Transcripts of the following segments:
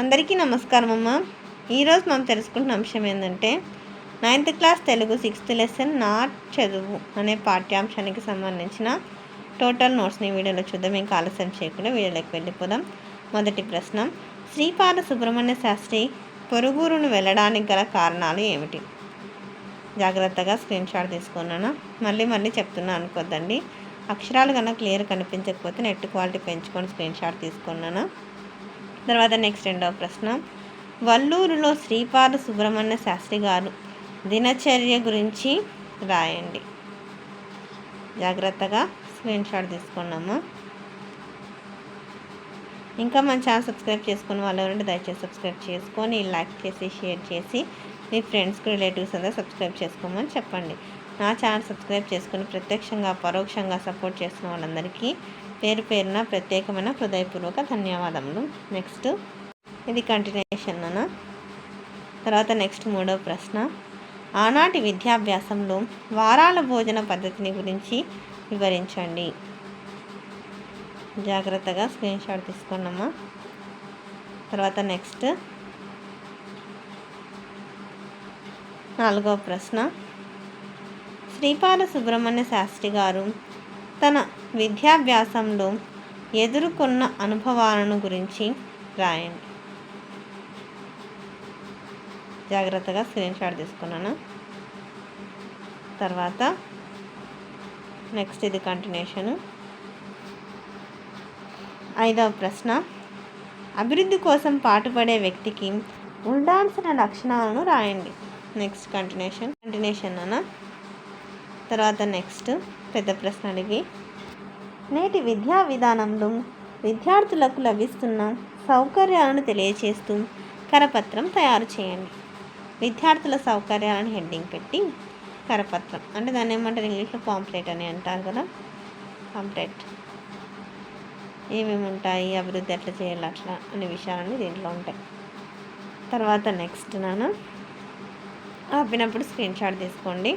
అందరికీ నమస్కారం అమ్మ. ఈరోజు మనం తెలుసుకుంటున్న అంశం ఏంటంటే 9th class Telugu 6th lesson not చదువు అనే పాఠ్యాంశానికి సంబంధించిన టోటల్ నోట్స్ని వీడియోలో చూద్దాం. ఇంకా ఆలస్యం చేయకుండా వీడియోలోకి వెళ్ళిపోదాం. మొదటి ప్రశ్న, శ్రీపాద సుబ్రహ్మణ్య శాస్త్రి పొరుగురును వెళ్ళడానికి గల కారణాలు ఏమిటి? జాగ్రత్తగా స్క్రీన్ షాట్ తీసుకున్నాను. మళ్ళీ చెప్తున్నా అనుకోద్దండి. అక్షరాలు కన్నా క్లియర్ కనిపించకపోతే నెట్ క్వాలిటీ పెంచుకొని స్క్రీన్ షాట్ తీసుకున్నాను. తర్వాత నెక్స్ట్ రెండవ ప్రశ్న, వల్లూరులో శ్రీపాద సుబ్రహ్మణ్య శాస్త్రి గారు దినచర్య గురించి రాయండి. జాగ్రత్తగా స్క్రీన్ షాట్ తీసుకున్నాము. ఇంకా మన ఛానల్ సబ్స్క్రైబ్ చేసుకుని వాళ్ళు ఎవరంటే దయచేసి సబ్స్క్రైబ్ చేసుకొని లైక్ చేసి షేర్ చేసి మీ ఫ్రెండ్స్కి రిలేటివ్స్ అందరూ సబ్స్క్రైబ్ చేసుకోమని చెప్పండి. నా ఛానల్ సబ్స్క్రైబ్ చేసుకుని ప్రత్యక్షంగా పరోక్షంగా సపోర్ట్ చేస్తున్న వాళ్ళందరికీ పేరు పేరున ప్రత్యేకమైన హృదయపూర్వక ధన్యవాదములు. నెక్స్ట్ ఇది కంటిన్యూషన్ అన్న. తర్వాత నెక్స్ట్ మూడవ ప్రశ్న, ఆనాటి విద్యాభ్యాసంలో వారాల భోజన పద్ధతిని గురించి వివరించండి. జాగ్రత్తగా స్క్రీన్ షాట్ తీసుకున్నామా. తర్వాత నెక్స్ట్ నాలుగవ ప్రశ్న, శ్రీపాద సుబ్రహ్మణ్య శాస్త్రి గారు తన విద్యాభ్యాసంలో ఎదుర్కొన్న అనుభవాలను గురించి రాయండి. జాగ్రత్తగా స్క్రీన్ షాట్ తీసుకున్నాను. తర్వాత నెక్స్ట్ ఇది కంటిన్యూషను. ఐదవ ప్రశ్న, అభివృద్ధి కోసం పాటుపడే వ్యక్తికి ఉండాల్సిన లక్షణాలను రాయండి. నెక్స్ట్ కంటిన్యూషన్ అన్న. తర్వాత నెక్స్ట్ పెద్ద ప్రశ్న అడిగి, నేటి విద్యా విధానంలో విద్యార్థులకు లభిస్తున్న సౌకర్యాలను తెలియచేస్తూ కరపత్రం తయారు చేయండి. విద్యార్థుల సౌకర్యాలను హెడ్డింగ్ పెట్టి కరపత్రం అంటే దాన్ని ఏమంటారు ఇంగ్లీష్లో పాంప్లెట్ అని అంటారు కదా. పాంప్లెట్ ఏమేమి ఉంటాయి, అభివృద్ధి ఎట్లా చేయాలి అట్లా అనే విషయాలన్నీ దీంట్లో ఉంటాయి. తర్వాత నెక్స్ట్ నాన్న ఆపినప్పుడు స్క్రీన్ షాట్ తీసుకోండి.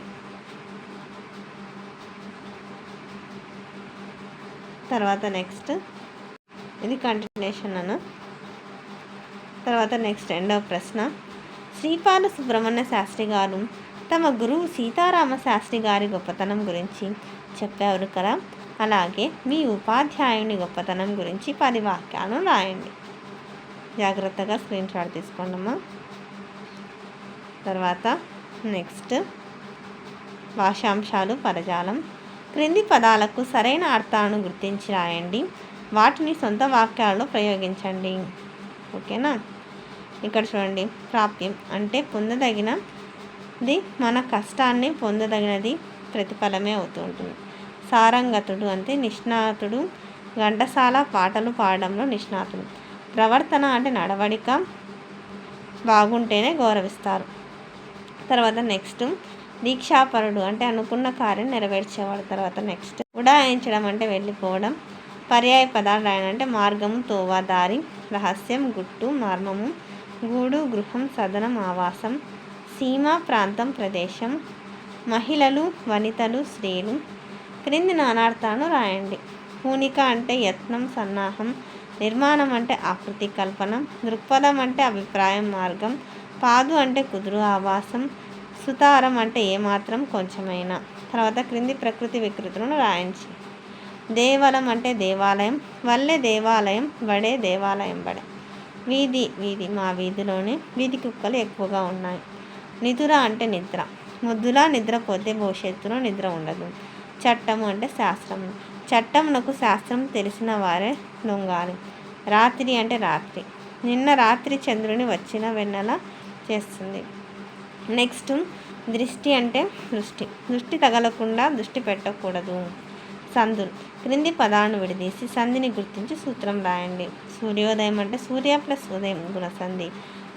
తర్వాత నెక్స్ట్ ఇది కంటిన్యూషన్ అన్న. తర్వాత నెక్స్ట్ రెండవ ప్రశ్న, శ్రీపాద సుబ్రహ్మణ్య శాస్త్రి గారు తమ గురువు సీతారామ శాస్త్రి గారి గొప్పతనం గురించి చెప్పారు కదా, అలాగే మీ ఉపాధ్యాయుని గొప్పతనం గురించి 10 వాక్యాలను రాయండి. జాగ్రత్తగా స్క్రీన్ షాట్ తీసుకోండమ్మా. తర్వాత నెక్స్ట్ భాషాంశాలు పదజాలం, క్రింది పదాలకు సరైన అర్థాలను గుర్తించి రాయండి. వాటిని సొంత వాక్యాలలో ప్రయోగించండి. ఓకేనా. ఇక్కడ చూడండి, ప్రాప్యం అంటే పొందదగినది, మన కష్టాన్ని పొందదగినది ప్రతిఫలమే అవుతూ ఉంటుంది. సారంగతుడు అంటే నిష్ణాతుడు, ఘంటసాల పాటలు పాడడంలో నిష్ణాతుడు. ప్రవర్తన అంటే నడవడిక బాగుంటేనే గౌరవిస్తారు. తర్వాత నెక్స్ట్ దీక్షాపరుడు అంటే అనుకున్న కార్యం నెరవేర్చేవాడు. తర్వాత నెక్స్ట్ ఉడాయించడం అంటే వెళ్ళిపోవడం. పర్యాయ పదాలు రాయనంటే మార్గము, తోవ, దారి, రహస్యం, గుట్టు, మర్మము, గూడు, గృహం, సదనం, ఆవాసం, సీమ, ప్రాంతం, ప్రదేశం, మహిళలు, వనితలు, స్త్రీలు. క్రింది నానార్థాలను రాయండి. పూనిక అంటే యత్నం, సన్నాహం. నిర్మాణం అంటే ఆకృతి, కల్పన. దృక్పథం అంటే అభిప్రాయం, మార్గం. పాదు అంటే కుదురు, ఆవాసం. సుతారం అంటే ఏమాత్రం, కొంచెమైనా. తర్వాత క్రింది ప్రకృతి వికృతులను రాయించి. దేవలం అంటే దేవాలయం, వల్లే దేవాలయం, బడే దేవాలయం బడే. వీధి మా వీధిలోనే వీధి కుక్కలు ఎక్కువగా ఉన్నాయి. నిదుర అంటే నిద్ర, ముద్దులా నిద్రపోతే భవిష్యత్తులో నిద్ర ఉండదు. చట్టము అంటే శాస్త్రం, చట్టమునకు శాస్త్రం తెలిసిన వారే లొంగాలి. రాత్రి అంటే రాత్రి, నిన్న రాత్రి చంద్రుని వచ్చిన వెన్నెల చేస్తుంది. నెక్స్ట్ దృష్టి అంటే దృష్టి తగలకుండా దృష్టి పెట్టకూడదు. సందులు, క్రింది పదాలను విడదీసి సంధిని గుర్తించి సూత్రం రాయండి. సూర్యోదయం అంటే సూర్య ప్లస్ ఉదయం గుణసంధి.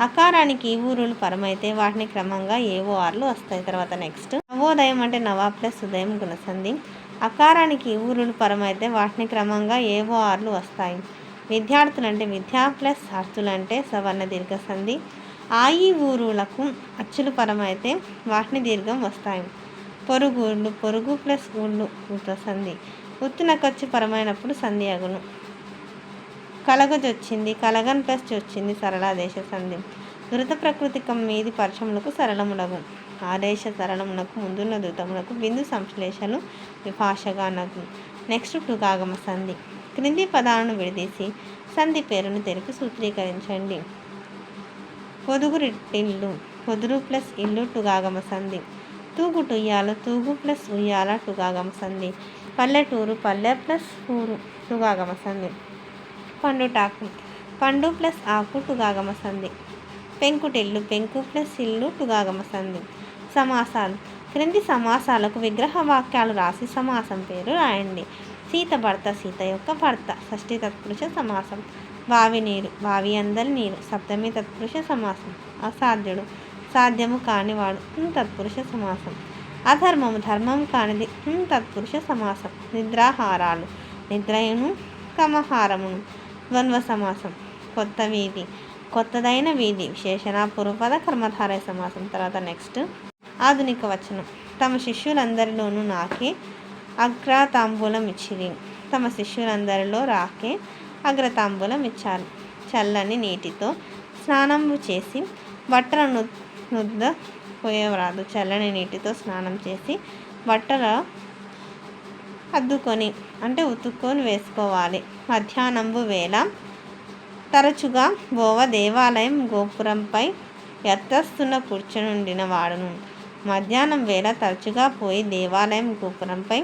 అకారానికి ఈ ఊరులు పరమైతే వాటిని క్రమంగా ఏవో ఆర్లు వస్తాయి. తర్వాత నెక్స్ట్ నవోదయం అంటే నవ ప్లస్ ఉదయం గుణసంధి. అకారానికి ఈ ఊరులు పరమైతే వాటిని క్రమంగా ఏవో ఆర్లు వస్తాయి. విద్యార్థులు అంటే విద్యా ప్లస్ అర్థులు అంటే సవర్ణ దీర్ఘ సంధి. ఈ ఊరులకు అచ్చులు పరమైతే వాటిని దీర్ఘం వస్తాయి. పొరుగుళ్ళు, పొరుగు ప్లస్ ఊళ్ళు సంధి. ఉత్తున ఖర్చు పరమైనప్పుడు సంధి అగును. కలగజొచ్చింది, కలగన్ ప్లస్ వచ్చింది సరళాదేశ సంధి. ధృత ప్రకృతికం మీది పర్షములకు సరళములగు. ఆదేశ సరళమునకు ముందున్న ధృతమునకు బిందు సంశ్లేషలు విభాషగానగు. నెక్స్ట్ టుగాగమ సంధి. క్రింది పదాలను విడదీసి సంధి పేరును తెలిపి సూత్రీకరించండి. పొదుగురిట్టిల్లు, పొదురు ప్లస్ ఇల్లు టుగాగమ సంధి. తూగుటుయ్యాల, తూగు ప్లస్ ఉయ్యాల టుగాగమ సంధి. పల్లెటూరు, పల్లె ప్లస్ ఊరు టుగాగమ సంధి. పండుటాకు, పండు ప్లస్ ఆకు టుగాగమ సంధి. పెంకుటిల్లు, పెంకు ప్లస్ ఇల్లు టుగాగమ సంధి. సమాసాలు. క్రింది సమాసాలకు విగ్రహ వాక్యాలు రాసి సమాసం పేరు రాయండి. సీత భర్త, సీత యొక్క భర్త షష్ఠీ తత్పురుష సమాసం. బావి నీరు, బావి అందరి నీరు సప్తమి తత్పురుష సమాసం. అసాధ్యుడు, సాధ్యము కానివాడు తత్పురుష సమాసం. అధర్మము, ధర్మం కానిది తత్పురుష సమాసం. నిద్రాహారాలు, నిద్రయును కమహారమును ద్వంద్వ సమాసం. కొత్త వీధి, కొత్తదైన వీధి విశేషణ పూర్వపద కర్మధారయ సమాసం. తర్వాత నెక్స్ట్ ఆధునిక వచనం. తమ శిష్యులందరిలోనూ నాకే అగ్రతాంబూలం ఇచ్చిరి. తమ శిష్యులందరిలో రాకే అగ్రతాంబూలం ఇచ్చారు. చల్లని నీటితో స్నానము చేసి బట్టలను నుద్ద పోయేవరాదు. చల్లని నీటితో స్నానం చేసి బట్టల అద్దుకొని అంటే ఉతుక్కొని వేసుకోవాలి. మధ్యాహ్నంబు వేళ తరచుగా బోవ దేవాలయం గోపురంపై ఎత్తస్తున్న కూర్చునుండిన వాడును. మధ్యాహ్నం వేళ తరచుగా పోయి దేవాలయం గోపురంపై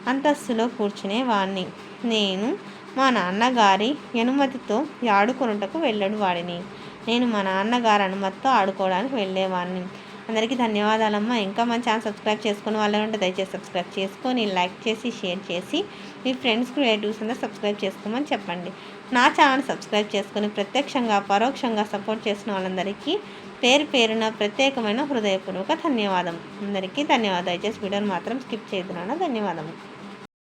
అంతస్తులో కూర్చునే వాడిని. నేను మా నాన్నగారి అనుమతితో ఆడుకొనుటకు వెళ్ళడు వాడిని. నేను మా నాన్నగారి అనుమతితో ఆడుకోవడానికి వెళ్ళేవాడిని. అందరికీ ధన్యవాదాలమ్మా. ఇంకా మన ఛానల్ సబ్స్క్రైబ్ చేసుకుని వాళ్ళు ఉంటే దయచేసి సబ్స్క్రైబ్ చేసుకొని లైక్ చేసి షేర్ చేసి మీ ఫ్రెండ్స్కి రిలేటివ్స్ అందరూ సబ్స్క్రైబ్ చేసుకోమని చెప్పండి. నా ఛానల్ సబ్స్క్రైబ్ చేసుకొని ప్రత్యక్షంగా పరోక్షంగా సపోర్ట్ చేసిన వాళ్ళందరికీ పేరు పేరున ప్రత్యేకమైన హృదయపూర్వక ధన్యవాదం. అందరికీ ధన్యవాదాలు. దయచేసి వీడియోని మాత్రం స్కిప్ చేయదునా. ధన్యవాదము.